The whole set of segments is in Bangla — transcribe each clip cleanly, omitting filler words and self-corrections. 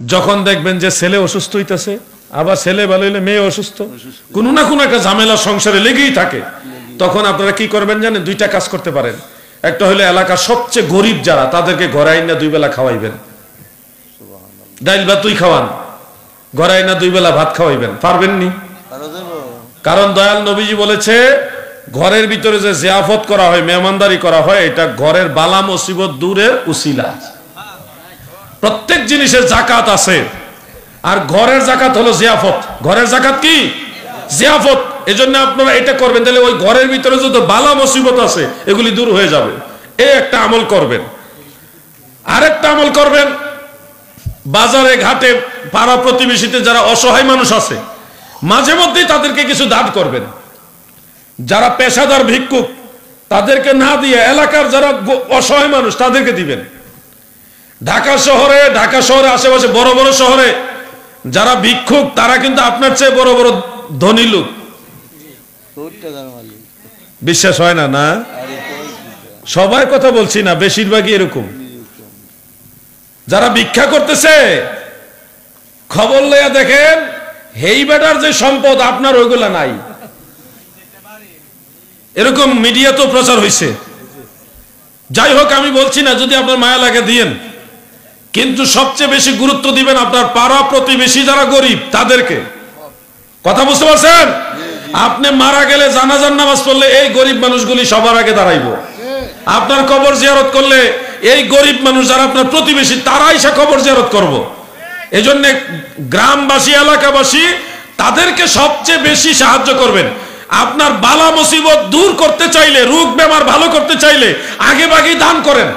যখন দেখবেন যে ছেলে অসুস্থ হইতেছে, আবার ছেলে ভালো হইলে মেয়ে অসুস্থ, কোনো না কোনো একটা ঝামেলা সংসারে লেগেই থাকে, তখন আপনারা কি করবেন জানেন? দুইটা কাজ করতে পারেন। একটা হলো এলাকার সবচেয়ে গরিব যারা, তাদেরকে ঘরে আইনা 2 বেলা খাওয়াইবেন। ডাইল ভাত তুই খাওয়ান, ঘরে আইনা 2 বেলা ভাত খাওয়াইবেন। পারবেন নি? কারণ দয়াল নবীজি বলেছে, ঘরের ভিতরে যে জিয়াফত করা হয়, মেহমানদারি করা হয়, এটা ঘরের বালা মুসিবত দূরের উসিলা। প্রত্যেক জিনিসের যাকাত আছে, আর ঘরের যাকাত হলো জিয়াফত। ঘরের যাকাত কি? জিয়াফত। এজন্য আপনারা এটা করবেন, তাহলে ওই ঘরের ভিতরে যত বালা মুসিবত আছে এগুলি দূর হয়ে যাবে। এই একটা আমল করবেন। আরেকটা আমল করবেন, বাজারে ঘাটে পাড়া প্রতিবেশীতে যারা অসহায় মানুষ আছে, মাঝে মধ্যেই তাদেরকে কিছু দান করবেন। যারা পেশাদার ভিক্ষুক তাদেরকে না দিয়ে এলাকার যারা অসহায় মানুষ তাদেরকে দিবেন। ঢাকা শহরে আশেপাশে বড় বড় শহরে যারা ভিক্ষুক তারা কিন্তু আপনার চেয়ে বড় বড় ধনী লোক। বিশ্বাস হয় না? না, সবার কথা বলছি না, বেশিরভাগই এরকম। যারা ভিক্ষা করতেছে, খবর লইয়া দেখেন হেই বেটার যে সম্পদ আপনার ওইগুলা নাই। এরকম মিডিয়া তো প্রচার হয়েছে। যাই হোক, আমি বলছি না, যদি আপনার মায়া লাগে দিয়েন, কিন্তু সবচেয়ে বেশি গুরুত্ব দিবেন আপনার পাড়া প্রতিবেশী যারা গরিব তাদেরকে। কথা বুঝতে পারছেন? আপনি মারা গেলে জানাজার নামাজ পড়লে এই গরিব মানুষগুলি সবার আগে দাঁড়াইব। আপনার কবর জিয়ারত করলে এই গরিব মানুষ যারা আপনার প্রতিবেশী তারাই সে কবর জিয়ারত করব। এজন্য গ্রামবাসী এলাকাবাসী তাদেরকে সবচেয়ে বেশি সাহায্য করবেন। আপনার বালা মুসিবত দূর করতে চাইলে, রোগ বেমার ভালো করতে চাইলে আগে ভাগেই দান করেন।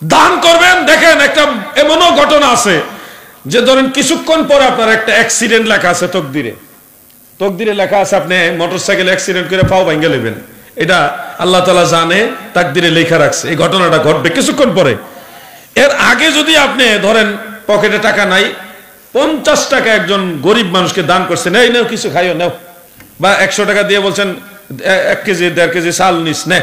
দান করবেন। দেখেন, একটা এমনও ঘটনা আছে যে ধরেন কিছুক্ষণ পরে আপনার একটা অ্যাক্সিডেন্ট লেখা আছে তকদিরে লেখা আছে, আপনি মোটরসাইকেল অ্যাক্সিডেন্ট করে পাও ভাঙে নেবেন। এটা আল্লাহ তাআলা জানে, তাকদিরে লেখা রাখছে এই ঘটনাটা ঘটবে কিছুক্ষণ পরে। এর আগে যদি আপনি ধরেন পকেটে টাকা নাই, 50 টাকা একজন গরিব মানুষকে দান করছেন, এই নাও কিছু খাইও নাও, বা 100 টাকা দিয়ে বলছেন 1 কেজি 1.5 কেজি চাল নিস নে,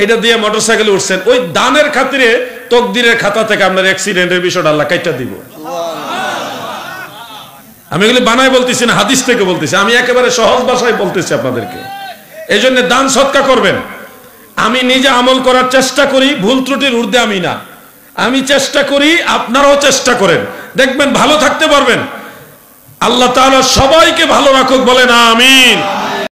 এইটা দিয়ে মোটরসাইকেলে উঠছেন, ওই দানের খাতিরে তকদিরের খাতা থেকে আপনার অ্যাক্সিডেন্টের বিষয়টা আল্লাহ কাইটা দিব। আমি এগুলি বানাই বলতেছি না, হাদিস থেকে বলতেছি, আমি একেবারে সহজ ভাষায় বলতেছি আপনাদেরকে। এই জন্য দান সদকা করবেন। আমি নিজে আমল করার চেষ্টা করি, ভুল ত্রুটির ঊর্ধ্বে আমি না, আমি চেষ্টা করি, আপনারাও চেষ্টা করেন, দেখবেন ভালো থাকতে পারবেন। আল্লাহ তাআলা সবাইকে ভালো রাখুক, বলেন আমিন।